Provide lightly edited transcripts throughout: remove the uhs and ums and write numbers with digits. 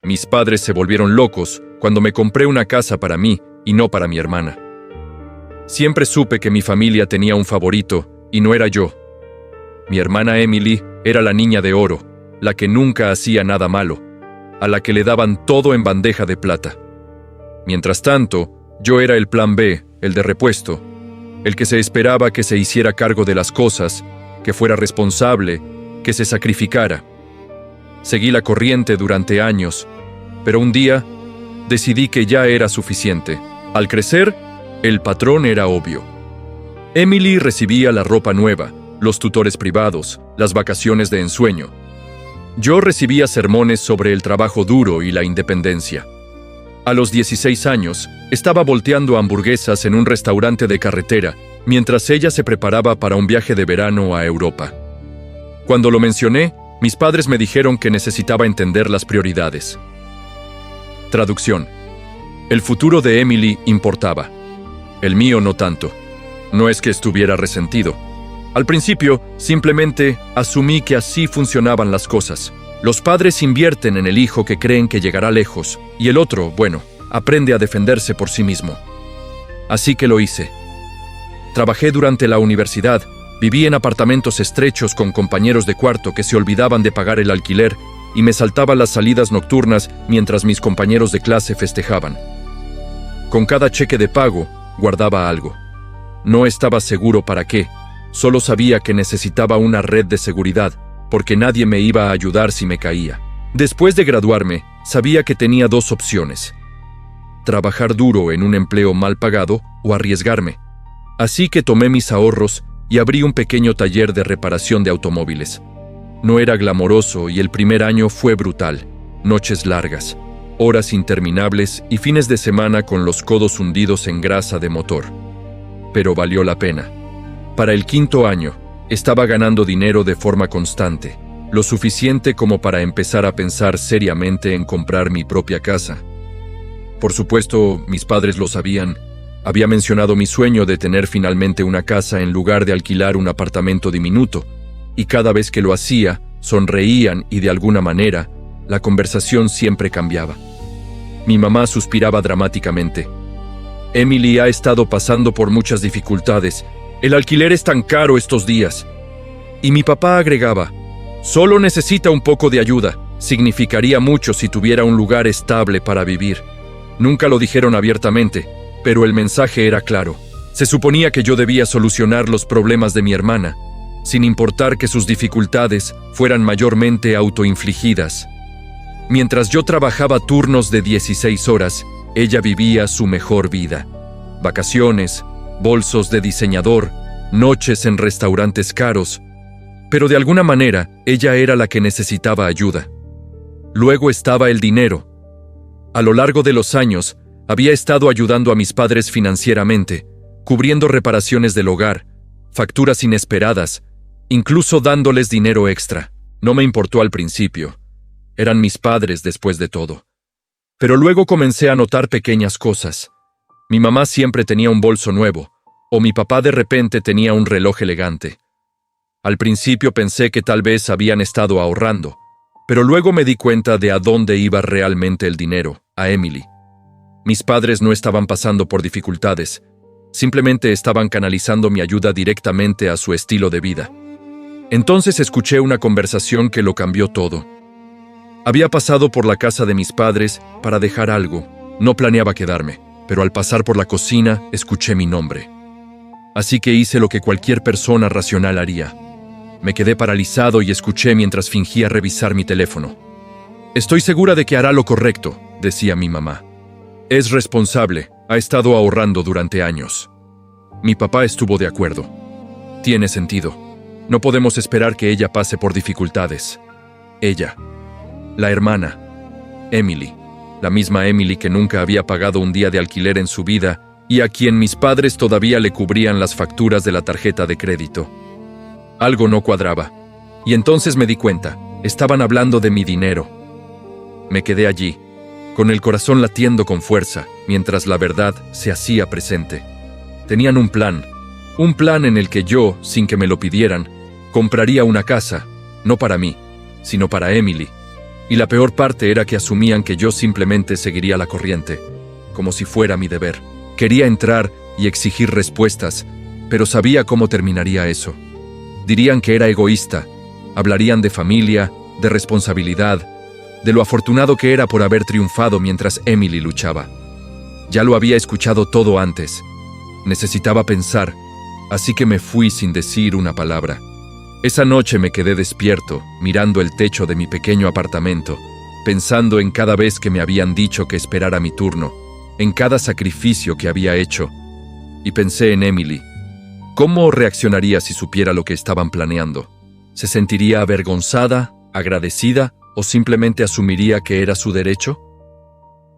Mis padres se volvieron locos cuando me compré una casa para mí y no para mi hermana. Siempre supe que mi familia tenía un favorito y no era yo. Mi hermana Emily era la niña de oro, la que nunca hacía nada malo, a la que le daban todo en bandeja de plata. Mientras tanto, yo era el plan B, el de repuesto, el que se esperaba que se hiciera cargo de las cosas, que fuera responsable, que se sacrificara. Seguí la corriente durante años, pero un día decidí que ya era suficiente. Al crecer, el patrón era obvio. Emily recibía la ropa nueva, los tutores privados, las vacaciones de ensueño. Yo recibía sermones sobre el trabajo duro y la independencia. A los 16 años, estaba volteando hamburguesas en un restaurante de carretera, mientras ella se preparaba para un viaje de verano a Europa. Cuando lo mencioné, mis padres me dijeron que necesitaba entender las prioridades. Traducción. El futuro de Emily importaba. El mío no tanto. No es que estuviera resentido. Al principio, simplemente asumí que así funcionaban las cosas. Los padres invierten en el hijo que creen que llegará lejos, y el otro, bueno, aprende a defenderse por sí mismo. Así que lo hice. Trabajé durante la universidad, viví en apartamentos estrechos con compañeros de cuarto que se olvidaban de pagar el alquiler y me saltaba las salidas nocturnas mientras mis compañeros de clase festejaban. Con cada cheque de pago, guardaba algo. No estaba seguro para qué, solo sabía que necesitaba una red de seguridad, porque nadie me iba a ayudar si me caía. Después de graduarme, sabía que tenía dos opciones: trabajar duro en un empleo mal pagado o arriesgarme. Así que tomé mis ahorros y abrí un pequeño taller de reparación de automóviles. No era glamoroso y el primer año fue brutal. Noches largas, horas interminables y fines de semana con los codos hundidos en grasa de motor. Pero valió la pena. Para el quinto año, estaba ganando dinero de forma constante, lo suficiente como para empezar a pensar seriamente en comprar mi propia casa. Por supuesto, mis padres lo sabían. Había mencionado mi sueño de tener finalmente una casa en lugar de alquilar un apartamento diminuto, y cada vez que lo hacía, sonreían y de alguna manera, la conversación siempre cambiaba. Mi mamá suspiraba dramáticamente. Emily ha estado pasando por muchas dificultades. El alquiler es tan caro estos días. Y mi papá agregaba, solo necesita un poco de ayuda. Significaría mucho si tuviera un lugar estable para vivir. Nunca lo dijeron abiertamente, pero el mensaje era claro. Se suponía que yo debía solucionar los problemas de mi hermana, sin importar que sus dificultades fueran mayormente autoinfligidas. Mientras yo trabajaba turnos de 16 horas, ella vivía su mejor vida. Vacaciones, bolsos de diseñador, noches en restaurantes caros, pero de alguna manera ella era la que necesitaba ayuda. Luego estaba el dinero. A lo largo de los años, había estado ayudando a mis padres financieramente, cubriendo reparaciones del hogar, facturas inesperadas, incluso dándoles dinero extra. No me importó al principio. Eran mis padres después de todo. Pero luego comencé a notar pequeñas cosas. Mi mamá siempre tenía un bolso nuevo, o mi papá de repente tenía un reloj elegante. Al principio pensé que tal vez habían estado ahorrando, pero luego me di cuenta de a dónde iba realmente el dinero, a Emily. Mis padres no estaban pasando por dificultades, simplemente estaban canalizando mi ayuda directamente a su estilo de vida. Entonces escuché una conversación que lo cambió todo. Había pasado por la casa de mis padres para dejar algo. No planeaba quedarme, pero al pasar por la cocina escuché mi nombre. Así que hice lo que cualquier persona racional haría. Me quedé paralizado y escuché mientras fingía revisar mi teléfono. Estoy segura de que hará lo correcto, decía mi mamá. Es responsable, ha estado ahorrando durante años. Mi papá estuvo de acuerdo. Tiene sentido. No podemos esperar que ella pase por dificultades. Ella, la hermana, Emily, la misma Emily que nunca había pagado un día de alquiler en su vida y a quien mis padres todavía le cubrían las facturas de la tarjeta de crédito. Algo no cuadraba, y entonces me di cuenta, estaban hablando de mi dinero. Me quedé allí, con el corazón latiendo con fuerza, mientras la verdad se hacía presente. Tenían un plan en el que yo, sin que me lo pidieran, compraría una casa, no para mí, sino para Emily. Y la peor parte era que asumían que yo simplemente seguiría la corriente, como si fuera mi deber. Quería entrar y exigir respuestas, pero sabía cómo terminaría eso. Dirían que era egoísta, hablarían de familia, de responsabilidad, de lo afortunado que era por haber triunfado mientras Emily luchaba. Ya lo había escuchado todo antes. Necesitaba pensar, así que me fui sin decir una palabra. Esa noche me quedé despierto, mirando el techo de mi pequeño apartamento, pensando en cada vez que me habían dicho que esperara mi turno, en cada sacrificio que había hecho. Y pensé en Emily. ¿Cómo reaccionaría si supiera lo que estaban planeando? ¿Se sentiría avergonzada, agradecida o simplemente asumiría que era su derecho?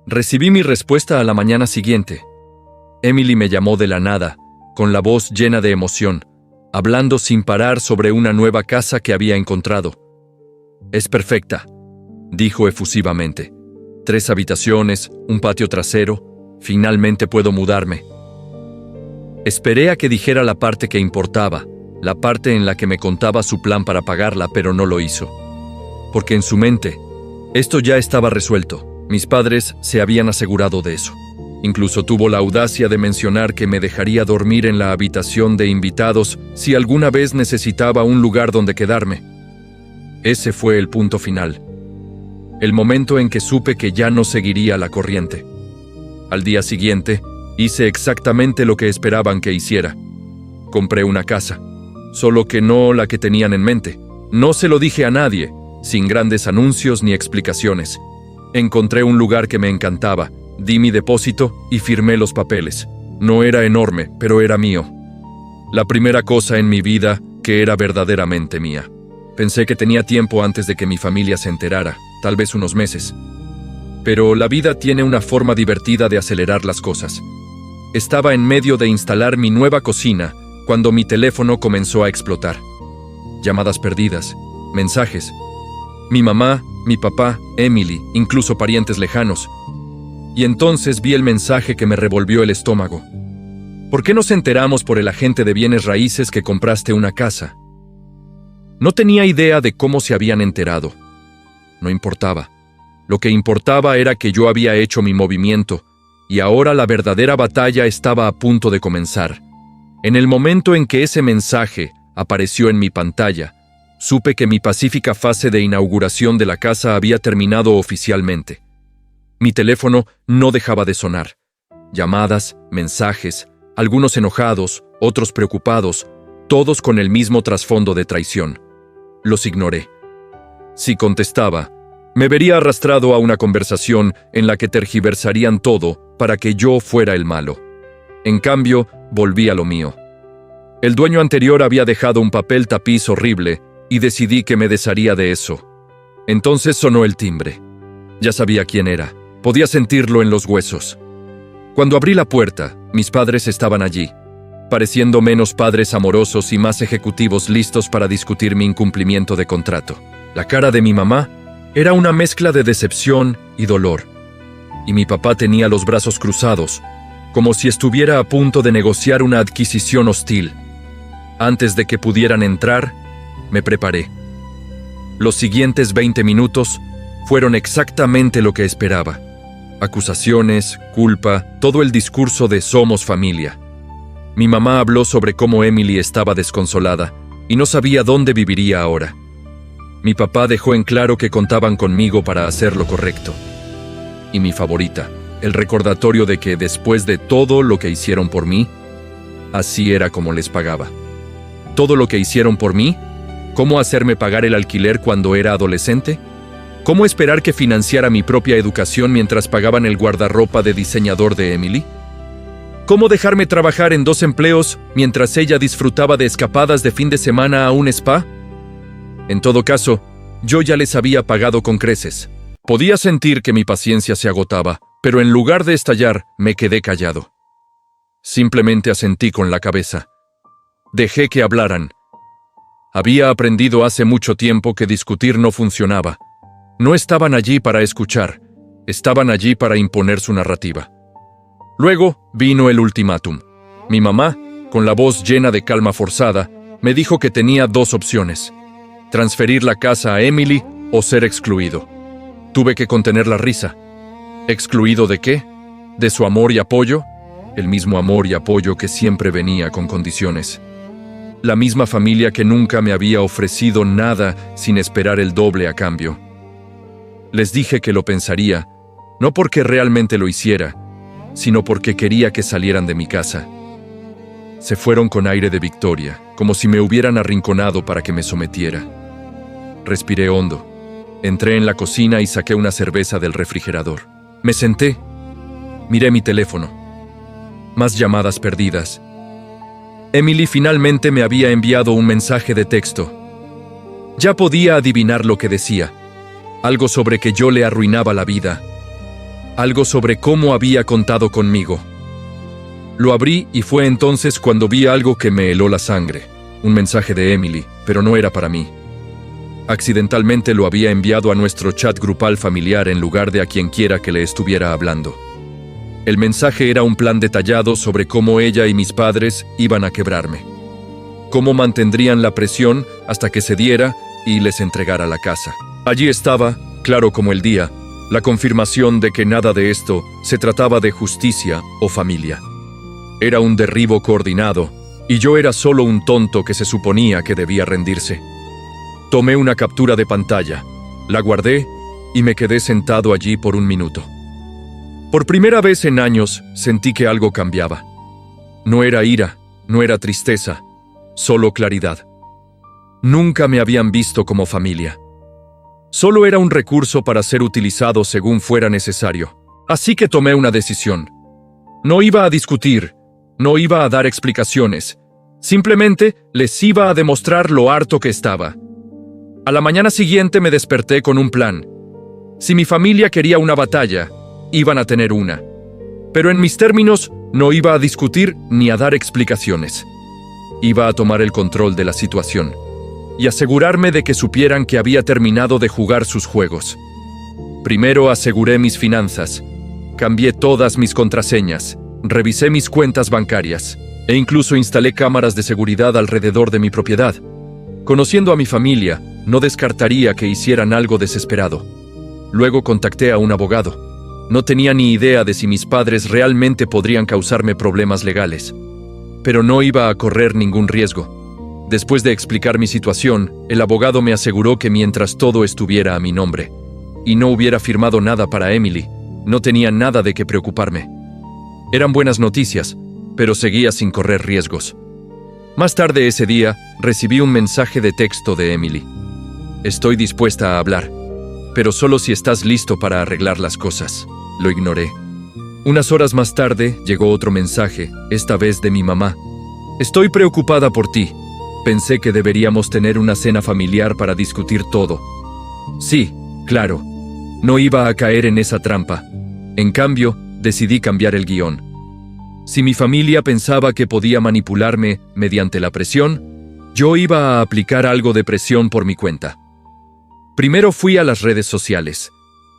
Recibí mi respuesta a la mañana siguiente. Emily me llamó de la nada, con la voz llena de emoción, hablando sin parar sobre una nueva casa que había encontrado. «Es perfecta», dijo efusivamente. 3 habitaciones, un patio trasero, finalmente puedo mudarme. Esperé a que dijera la parte que importaba, la parte en la que me contaba su plan para pagarla, pero no lo hizo. Porque en su mente, esto ya estaba resuelto. Mis padres se habían asegurado de eso. Incluso tuvo la audacia de mencionar que me dejaría dormir en la habitación de invitados si alguna vez necesitaba un lugar donde quedarme. Ese fue el punto final. El momento en que supe que ya no seguiría la corriente. Al día siguiente, hice exactamente lo que esperaban que hiciera. Compré una casa, solo que no la que tenían en mente. No se lo dije a nadie, sin grandes anuncios ni explicaciones. Encontré un lugar que me encantaba, di mi depósito y firmé los papeles. No era enorme, pero era mío. La primera cosa en mi vida que era verdaderamente mía. Pensé que tenía tiempo antes de que mi familia se enterara, tal vez unos meses. Pero la vida tiene una forma divertida de acelerar las cosas. Estaba en medio de instalar mi nueva cocina cuando mi teléfono comenzó a explotar. Llamadas perdidas, mensajes. Mi mamá, mi papá, Emily, incluso parientes lejanos. Y entonces vi el mensaje que me revolvió el estómago. ¿Por qué nos enteramos por el agente de bienes raíces que compraste una casa? No tenía idea de cómo se habían enterado. No importaba. Lo que importaba era que yo había hecho mi movimiento, y ahora la verdadera batalla estaba a punto de comenzar. En el momento en que ese mensaje apareció en mi pantalla, supe que mi pacífica fase de inauguración de la casa había terminado oficialmente. Mi teléfono no dejaba de sonar. Llamadas, mensajes, algunos enojados, otros preocupados, todos con el mismo trasfondo de traición. Los ignoré. Si contestaba, me vería arrastrado a una conversación en la que tergiversarían todo para que yo fuera el malo. En cambio, volví a lo mío. El dueño anterior había dejado un papel tapiz horrible y decidí que me desharía de eso. Entonces sonó el timbre. Ya sabía quién era. Podía sentirlo en los huesos. Cuando abrí la puerta, mis padres estaban allí, pareciendo menos padres amorosos y más ejecutivos listos para discutir mi incumplimiento de contrato. La cara de mi mamá era una mezcla de decepción y dolor, y mi papá tenía los brazos cruzados, como si estuviera a punto de negociar una adquisición hostil. Antes de que pudieran entrar, me preparé. Los siguientes 20 minutos fueron exactamente lo que esperaba. Acusaciones, culpa, todo el discurso de somos familia. Mi mamá habló sobre cómo Emily estaba desconsolada y no sabía dónde viviría ahora. Mi papá dejó en claro que contaban conmigo para hacer lo correcto. Y mi favorita, el recordatorio de que después de todo lo que hicieron por mí, así era como les pagaba. ¿Todo lo que hicieron por mí? ¿Cómo hacerme pagar el alquiler cuando era adolescente? ¿Cómo esperar que financiara mi propia educación mientras pagaban el guardarropa de diseñador de Emily? ¿Cómo dejarme trabajar en 2 empleos mientras ella disfrutaba de escapadas de fin de semana a un spa? En todo caso, yo ya les había pagado con creces. Podía sentir que mi paciencia se agotaba, pero en lugar de estallar, me quedé callado. Simplemente asentí con la cabeza. Dejé que hablaran. Había aprendido hace mucho tiempo que discutir no funcionaba. No estaban allí para escuchar, estaban allí para imponer su narrativa. Luego vino el ultimátum. Mi mamá, con la voz llena de calma forzada, me dijo que tenía 2 opciones: transferir la casa a Emily o ser excluido. Tuve que contener la risa. ¿Excluido de qué? ¿De su amor y apoyo? El mismo amor y apoyo que siempre venía con condiciones. La misma familia que nunca me había ofrecido nada sin esperar el doble a cambio. Les dije que lo pensaría, no porque realmente lo hiciera, sino porque quería que salieran de mi casa. Se fueron con aire de victoria, como si me hubieran arrinconado para que me sometiera. Respiré hondo. Entré en la cocina y saqué una cerveza del refrigerador. Me senté. Miré mi teléfono. Más llamadas perdidas. Emily finalmente me había enviado un mensaje de texto. Ya podía adivinar lo que decía. Algo sobre que yo le arruinaba la vida. Algo sobre cómo había contado conmigo. Lo abrí y fue entonces cuando vi algo que me heló la sangre. Un mensaje de Emily, pero no era para mí. Accidentalmente lo había enviado a nuestro chat grupal familiar en lugar de a quien quiera que le estuviera hablando. El mensaje era un plan detallado sobre cómo ella y mis padres iban a quebrarme. Cómo mantendrían la presión hasta que se diera y les entregara la casa. Allí estaba, claro como el día, la confirmación de que nada de esto se trataba de justicia o familia. Era un derribo coordinado, y yo era solo un tonto que se suponía que debía rendirse. Tomé una captura de pantalla, la guardé y me quedé sentado allí por un minuto. Por primera vez en años sentí que algo cambiaba. No era ira, no era tristeza, solo claridad. Nunca me habían visto como familia. Solo era un recurso para ser utilizado según fuera necesario. Así que tomé una decisión. No iba a discutir, no iba a dar explicaciones. Simplemente les iba a demostrar lo harto que estaba. A la mañana siguiente me desperté con un plan. Si mi familia quería una batalla, iban a tener una. Pero en mis términos, no iba a discutir ni a dar explicaciones. Iba a tomar el control de la situación y asegurarme de que supieran que había terminado de jugar sus juegos. Primero aseguré mis finanzas, cambié todas mis contraseñas, revisé mis cuentas bancarias e incluso instalé cámaras de seguridad alrededor de mi propiedad. Conociendo a mi familia, no descartaría que hicieran algo desesperado. Luego contacté a un abogado. No tenía ni idea de si mis padres realmente podrían causarme problemas legales. Pero no iba a correr ningún riesgo. Después de explicar mi situación, el abogado me aseguró que mientras todo estuviera a mi nombre, y no hubiera firmado nada para Emily, no tenía nada de qué preocuparme. Eran buenas noticias, pero seguía sin correr riesgos. Más tarde ese día, recibí un mensaje de texto de Emily. Estoy dispuesta a hablar, pero solo si estás listo para arreglar las cosas. Lo ignoré. Unas horas más tarde, llegó otro mensaje, esta vez de mi mamá. Estoy preocupada por ti. Pensé que deberíamos tener una cena familiar para discutir todo. Sí, claro. No iba a caer en esa trampa. En cambio, decidí cambiar el guión. Si mi familia pensaba que podía manipularme mediante la presión, yo iba a aplicar algo de presión por mi cuenta. Primero fui a las redes sociales.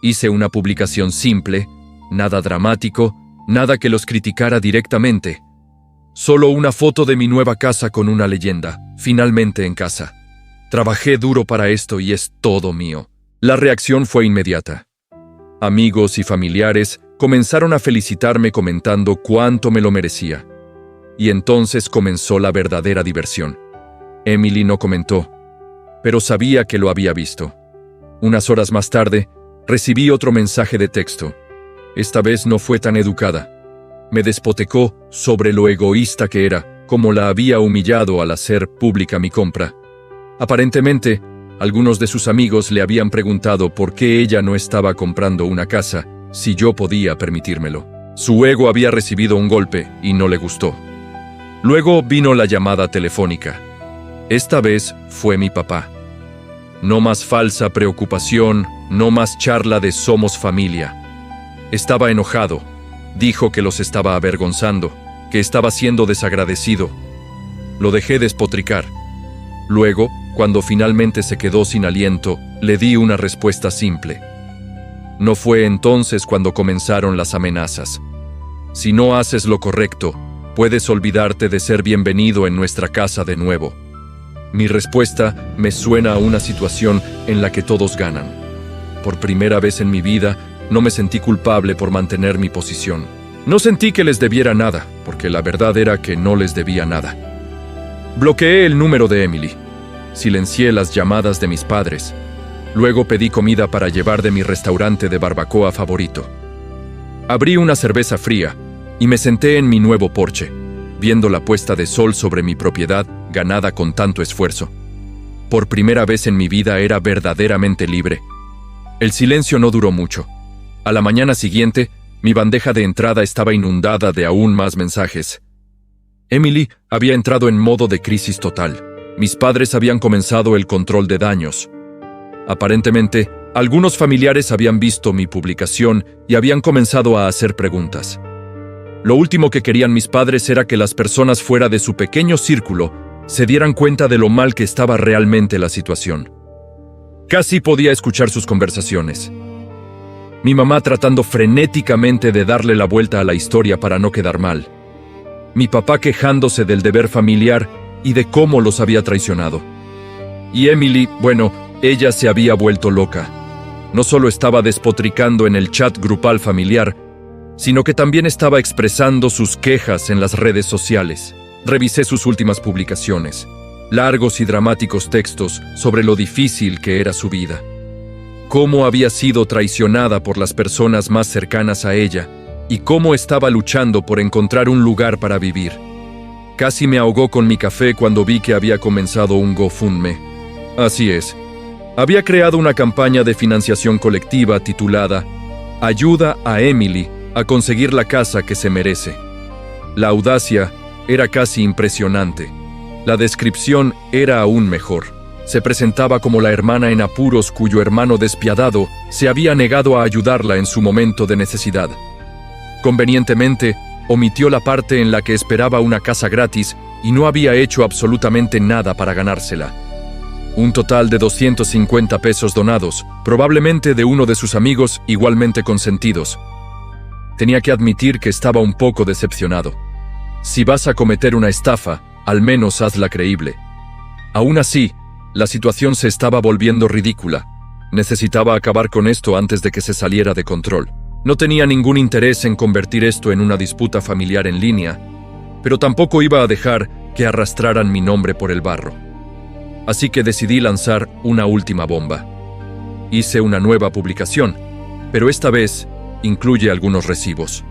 Hice una publicación simple, nada dramático, nada que los criticara directamente. Solo una foto de mi nueva casa con una leyenda, finalmente en casa. Trabajé duro para esto y es todo mío. La reacción fue inmediata. Amigos y familiares comenzaron a felicitarme comentando cuánto me lo merecía. Y entonces comenzó la verdadera diversión. Emily no comentó, pero sabía que lo había visto. Unas horas más tarde, recibí otro mensaje de texto. Esta vez no fue tan educada. Me despotecó sobre lo egoísta que era, como la había humillado al hacer pública mi compra. Aparentemente, algunos de sus amigos le habían preguntado por qué ella no estaba comprando una casa, si yo podía permitírmelo. Su ego había recibido un golpe y no le gustó. Luego vino la llamada telefónica. Esta vez fue mi papá. No más falsa preocupación, no más charla de somos familia. Estaba enojado. Dijo que los estaba avergonzando, que estaba siendo desagradecido. Lo dejé despotricar. Luego, cuando finalmente se quedó sin aliento, le di una respuesta simple. No fue entonces cuando comenzaron las amenazas. Si no haces lo correcto, puedes olvidarte de ser bienvenido en nuestra casa de nuevo. Mi respuesta me suena a una situación en la que todos ganan. Por primera vez en mi vida, no me sentí culpable por mantener mi posición. No sentí que les debiera nada, porque la verdad era que no les debía nada. Bloqueé el número de Emily. Silencié las llamadas de mis padres. Luego pedí comida para llevar de mi restaurante de barbacoa favorito. Abrí una cerveza fría y me senté en mi nuevo porche, viendo la puesta de sol sobre mi propiedad ganada con tanto esfuerzo. Por primera vez en mi vida era verdaderamente libre. El silencio no duró mucho. A la mañana siguiente, mi bandeja de entrada estaba inundada de aún más mensajes. Emily había entrado en modo de crisis total. Mis padres habían comenzado el control de daños. Aparentemente, algunos familiares habían visto mi publicación y habían comenzado a hacer preguntas. Lo último que querían mis padres era que las personas fuera de su pequeño círculo se dieran cuenta de lo mal que estaba realmente la situación. Casi podía escuchar sus conversaciones. Mi mamá tratando frenéticamente de darle la vuelta a la historia para no quedar mal. Mi papá quejándose del deber familiar y de cómo los había traicionado. Y Emily, bueno, ella se había vuelto loca. No solo estaba despotricando en el chat grupal familiar, sino que también estaba expresando sus quejas en las redes sociales. Revisé sus últimas publicaciones, largos y dramáticos textos sobre lo difícil que era su vida. Cómo había sido traicionada por las personas más cercanas a ella y cómo estaba luchando por encontrar un lugar para vivir. Casi me ahogó con mi café cuando vi que había comenzado un GoFundMe. Así es, había creado una campaña de financiación colectiva titulada Ayuda a Emily a conseguir la casa que se merece. La audacia era casi impresionante. La descripción era aún mejor. Se presentaba como la hermana en apuros cuyo hermano despiadado se había negado a ayudarla en su momento de necesidad. Convenientemente, omitió la parte en la que esperaba una casa gratis y no había hecho absolutamente nada para ganársela. Un total de 250 pesos donados, probablemente de uno de sus amigos igualmente consentidos. Tenía que admitir que estaba un poco decepcionado. Si vas a cometer una estafa, al menos hazla creíble. Aún así, la situación se estaba volviendo ridícula. Necesitaba acabar con esto antes de que se saliera de control. No tenía ningún interés en convertir esto en una disputa familiar en línea, pero tampoco iba a dejar que arrastraran mi nombre por el barro. Así que decidí lanzar una última bomba. Hice una nueva publicación, pero esta vez incluye algunos recibos.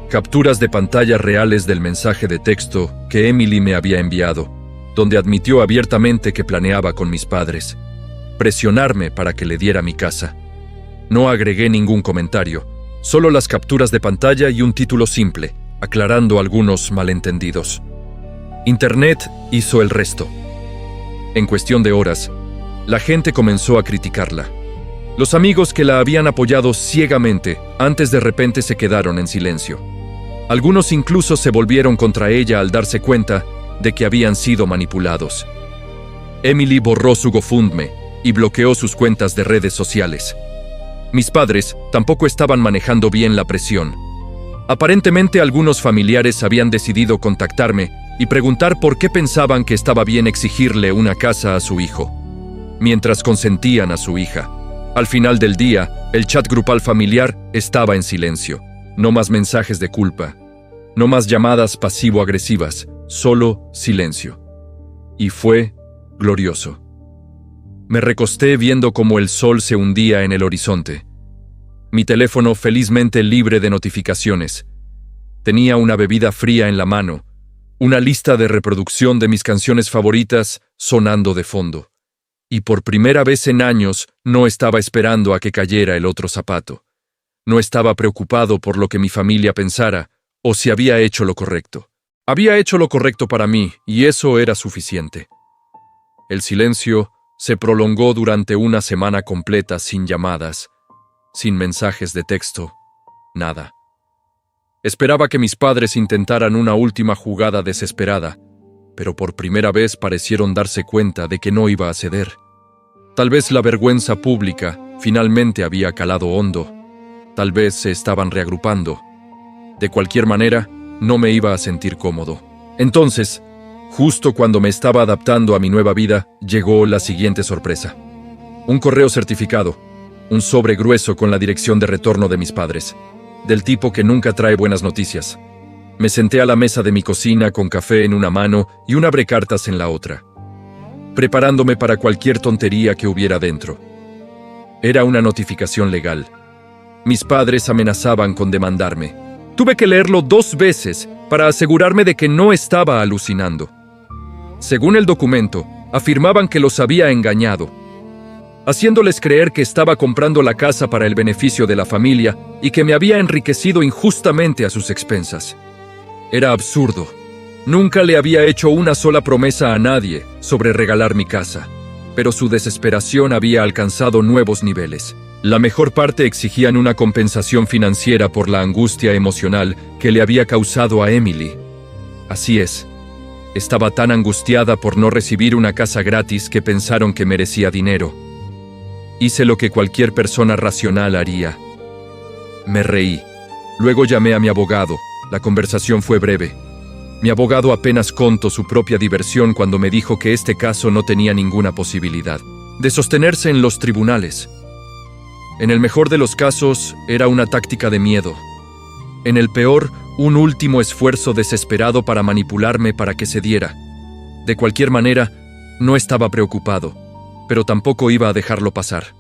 Capturas de pantalla reales del mensaje de texto que Emily me había enviado, donde admitió abiertamente que planeaba con mis padres presionarme para que le diera mi casa. No agregué ningún comentario, solo las capturas de pantalla y un título simple, aclarando algunos malentendidos. Internet hizo el resto. En cuestión de horas, la gente comenzó a criticarla. Los amigos que la habían apoyado ciegamente antes de repente se quedaron en silencio. Algunos incluso se volvieron contra ella al darse cuenta de que habían sido manipulados. Emily borró su GoFundMe y bloqueó sus cuentas de redes sociales. Mis padres tampoco estaban manejando bien la presión. Aparentemente algunos familiares habían decidido contactarme y preguntar por qué pensaban que estaba bien exigirle una casa a su hijo, mientras consentían a su hija. Al final del día, el chat grupal familiar estaba en silencio. No más mensajes de culpa. No más llamadas pasivo-agresivas. Solo silencio. Y fue glorioso. Me recosté viendo cómo el sol se hundía en el horizonte. Mi teléfono felizmente libre de notificaciones. Tenía una bebida fría en la mano, una lista de reproducción de mis canciones favoritas sonando de fondo. Y por primera vez en años no estaba esperando a que cayera el otro zapato. No estaba preocupado por lo que mi familia pensara o si había hecho lo correcto. Había hecho lo correcto para mí y eso era suficiente. El silencio se prolongó durante una semana completa sin llamadas, sin mensajes de texto, nada. Esperaba que mis padres intentaran una última jugada desesperada, pero por primera vez parecieron darse cuenta de que no iba a ceder. Tal vez la vergüenza pública finalmente había calado hondo. Tal vez se estaban reagrupando. De cualquier manera, no me iba a sentir cómodo. Entonces, justo cuando me estaba adaptando a mi nueva vida, llegó la siguiente sorpresa. Un correo certificado. un sobre grueso con la dirección de retorno de mis padres, del tipo que nunca trae buenas noticias. Me senté a la mesa de mi cocina con café en una mano y un abrecartas en la otra, preparándome para cualquier tontería que hubiera dentro. Era una notificación legal. Mis padres amenazaban con demandarme. Tuve que leerlo 2 veces para asegurarme de que no estaba alucinando. Según el documento, afirmaban que los había engañado, haciéndoles creer que estaba comprando la casa para el beneficio de la familia y que me había enriquecido injustamente a sus expensas. Era absurdo. Nunca le había hecho una sola promesa a nadie sobre regalar mi casa, pero su desesperación había alcanzado nuevos niveles. La mejor parte exigían una compensación financiera por la angustia emocional que le había causado a Emily. Así es, estaba tan angustiada por no recibir una casa gratis que pensaron que merecía dinero. Hice lo que cualquier persona racional haría. Me reí. Luego llamé a mi abogado. La conversación fue breve. Mi abogado apenas contó su propia diversión cuando me dijo que este caso no tenía ninguna posibilidad de sostenerse en los tribunales. En el mejor de los casos, era una táctica de miedo. En el peor, un último esfuerzo desesperado para manipularme para que cediera. De cualquier manera, no estaba preocupado, pero tampoco iba a dejarlo pasar.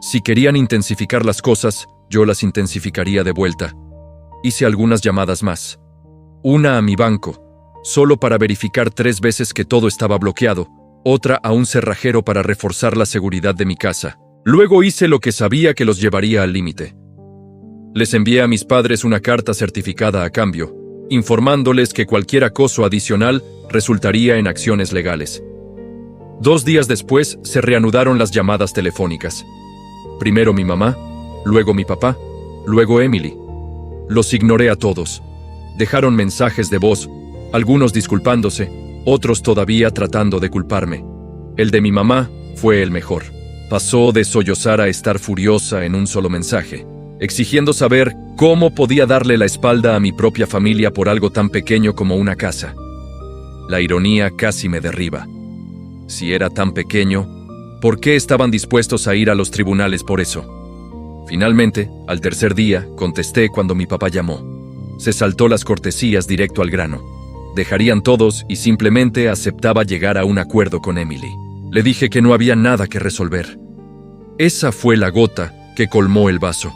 Si querían intensificar las cosas, yo las intensificaría de vuelta. Hice algunas llamadas más. Una a mi banco, solo para verificar 3 veces que todo estaba bloqueado, otra a un cerrajero para reforzar la seguridad de mi casa. Luego hice lo que sabía que los llevaría al límite. Les envié a mis padres una carta certificada a cambio, informándoles que cualquier acoso adicional resultaría en acciones legales. 2 días después se reanudaron las llamadas telefónicas. Primero mi mamá, luego mi papá, luego Emily. Los ignoré a todos. Dejaron mensajes de voz, algunos disculpándose, otros todavía tratando de culparme. El de mi mamá fue el mejor. Pasó de sollozar a estar furiosa en un solo mensaje, exigiendo saber cómo podía darle la espalda a mi propia familia por algo tan pequeño como una casa. La ironía casi me derriba. Si era tan pequeño, ¿por qué estaban dispuestos a ir a los tribunales por eso? Finalmente, al tercer día, contesté cuando mi papá llamó. Se saltó las cortesías directo al grano. Dejarían todos y simplemente aceptaba llegar a un acuerdo con Emily. Le dije que no había nada que resolver. Esa fue la gota que colmó el vaso.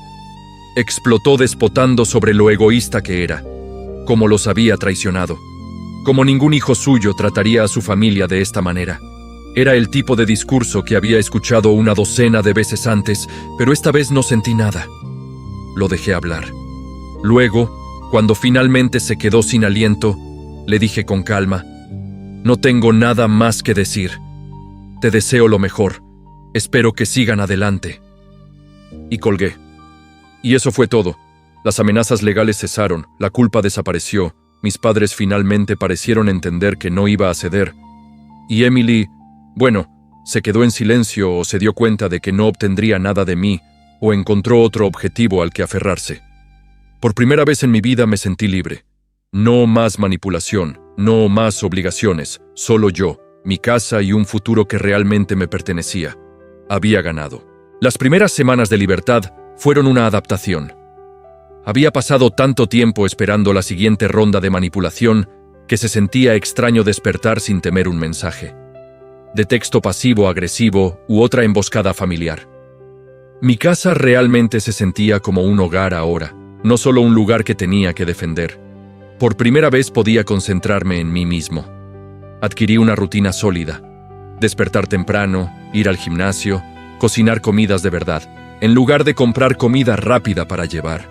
Explotó despotando sobre lo egoísta que era, como los había traicionado. Como ningún hijo suyo trataría a su familia de esta manera. Era el tipo de discurso que había escuchado una docena de veces antes, pero esta vez no sentí nada. Lo dejé hablar. Luego, cuando finalmente se quedó sin aliento, le dije con calma: «No tengo nada más que decir. Te deseo lo mejor. Espero que sigan adelante». Y colgué. Y eso fue todo. Las amenazas legales cesaron, la culpa desapareció, mis padres finalmente parecieron entender que no iba a ceder. Y Emily, bueno, se quedó en silencio o se dio cuenta de que no obtendría nada de mí o encontró otro objetivo al que aferrarse. Por primera vez en mi vida me sentí libre. No más manipulación, no más obligaciones, solo yo, mi casa y un futuro que realmente me pertenecía. Había ganado. Las primeras semanas de libertad fueron una adaptación. Había pasado tanto tiempo esperando la siguiente ronda de manipulación que se sentía extraño despertar sin temer un mensaje de texto pasivo-agresivo u otra emboscada familiar. Mi casa realmente se sentía como un hogar ahora, no solo un lugar que tenía que defender. Por primera vez podía concentrarme en mí mismo. Adquirí una rutina sólida: despertar temprano, ir al gimnasio, cocinar comidas de verdad, en lugar de comprar comida rápida para llevar.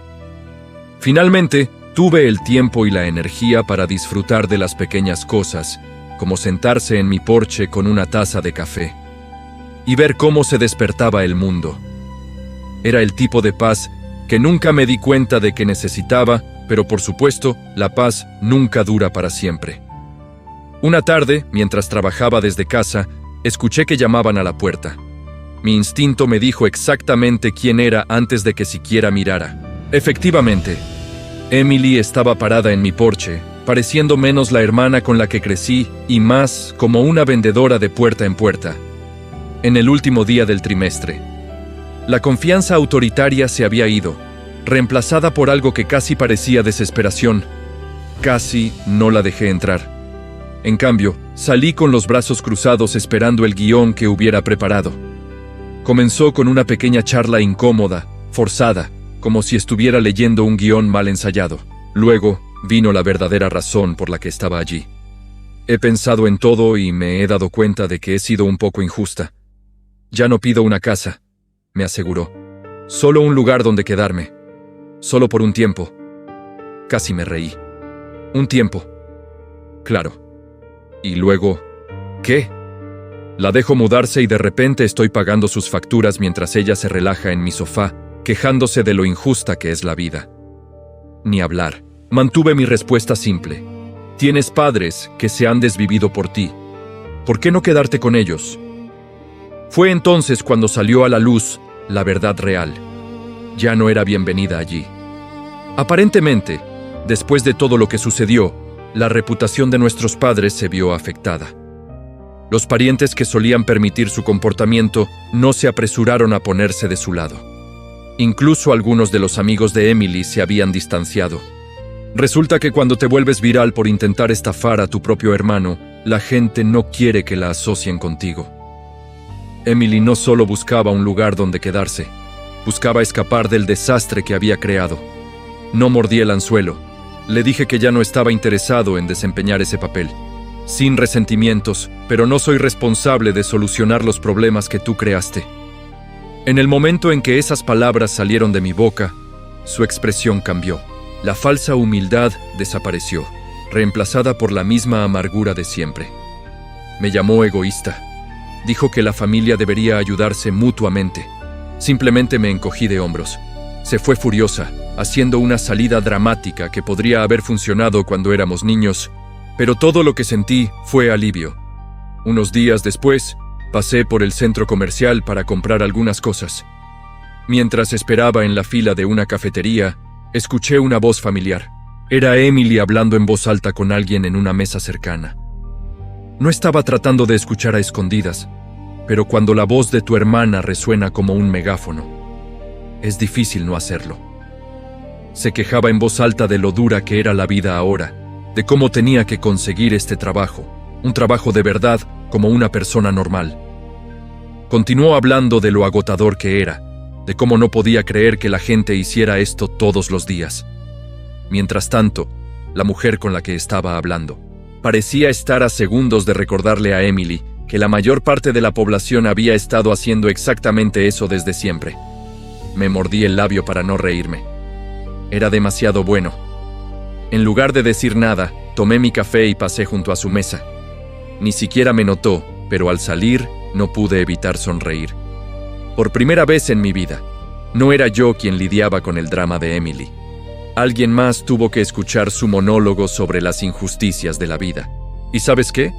Finalmente, tuve el tiempo y la energía para disfrutar de las pequeñas cosas, como sentarse en mi porche con una taza de café y ver cómo se despertaba el mundo. Era el tipo de paz que nunca me di cuenta de que necesitaba, pero por supuesto, la paz nunca dura para siempre. Una tarde, mientras trabajaba desde casa, escuché que llamaban a la puerta. Mi instinto me dijo exactamente quién era antes de que siquiera mirara. Efectivamente, Emily estaba parada en mi porche, pareciendo menos la hermana con la que crecí y más como una vendedora de puerta en puerta. En el último día del trimestre. La confianza autoritaria se había ido, reemplazada por algo que casi parecía desesperación. Casi no la dejé entrar. En cambio, salí con los brazos cruzados esperando el guión que hubiera preparado. Comenzó con una pequeña charla incómoda, forzada, como si estuviera leyendo un guión mal ensayado. Luego, vino la verdadera razón por la que estaba allí. He pensado en todo y me he dado cuenta de que he sido un poco injusta. Ya no pido una casa, me aseguró. Solo un lugar donde quedarme. Solo por un tiempo. Casi me reí. Un tiempo. Claro. Y luego, ¿qué? La dejo mudarse y de repente estoy pagando sus facturas mientras ella se relaja en mi sofá, quejándose de lo injusta que es la vida. Ni hablar. Mantuve mi respuesta simple. Tienes padres que se han desvivido por ti. ¿Por qué no quedarte con ellos? Fue entonces cuando salió a la luz la verdad real. Ya no era bienvenida allí. Aparentemente, después de todo lo que sucedió, la reputación de nuestros padres se vio afectada. Los parientes que solían permitir su comportamiento no se apresuraron a ponerse de su lado. Incluso algunos de los amigos de Emily se habían distanciado. Resulta que cuando te vuelves viral por intentar estafar a tu propio hermano, la gente no quiere que la asocien contigo. Emily no solo buscaba un lugar donde quedarse, buscaba escapar del desastre que había creado. No mordí el anzuelo. Le dije que ya no estaba interesado en desempeñar ese papel. Sin resentimientos, pero no soy responsable de solucionar los problemas que tú creaste. En el momento en que esas palabras salieron de mi boca, su expresión cambió. La falsa humildad desapareció, reemplazada por la misma amargura de siempre. Me llamó egoísta. Dijo que la familia debería ayudarse mutuamente. Simplemente me encogí de hombros. Se fue furiosa, haciendo una salida dramática que podría haber funcionado cuando éramos niños, pero todo lo que sentí fue alivio. Unos días después, pasé por el centro comercial para comprar algunas cosas. Mientras esperaba en la fila de una cafetería, escuché una voz familiar. Era Emily hablando en voz alta con alguien en una mesa cercana. No estaba tratando de escuchar a escondidas, pero cuando la voz de tu hermana resuena como un megáfono, es difícil no hacerlo. Se quejaba en voz alta de lo dura que era la vida ahora, de cómo tenía que conseguir este trabajo, un trabajo de verdad como una persona normal. Continuó hablando de lo agotador que era, de cómo no podía creer que la gente hiciera esto todos los días. Mientras tanto, la mujer con la que estaba hablando parecía estar a segundos de recordarle a Emily que la mayor parte de la población había estado haciendo exactamente eso desde siempre. Me mordí el labio para no reírme. Era demasiado bueno. En lugar de decir nada, tomé mi café y pasé junto a su mesa. Ni siquiera me notó, pero al salir no pude evitar sonreír. Por primera vez en mi vida, no era yo quien lidiaba con el drama de Emily. Alguien más tuvo que escuchar su monólogo sobre las injusticias de la vida. ¿Y sabes qué?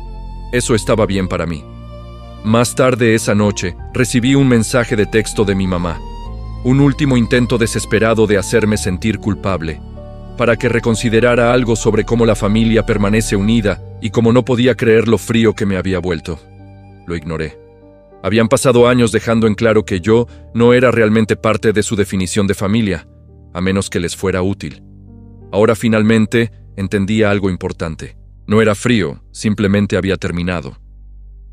Eso estaba bien para mí. Más tarde esa noche, recibí un mensaje de texto de mi mamá. Un último intento desesperado de hacerme sentir culpable, para que reconsiderara algo sobre cómo la familia permanece unida y cómo no podía creer lo frío que me había vuelto. Lo ignoré. Habían pasado años dejando en claro que yo no era realmente parte de su definición de familia, a menos que les fuera útil. Ahora finalmente entendía algo importante. No era frío, simplemente había terminado.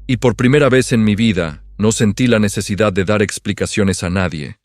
Y por primera vez en mi vida, no sentí la necesidad de dar explicaciones a nadie.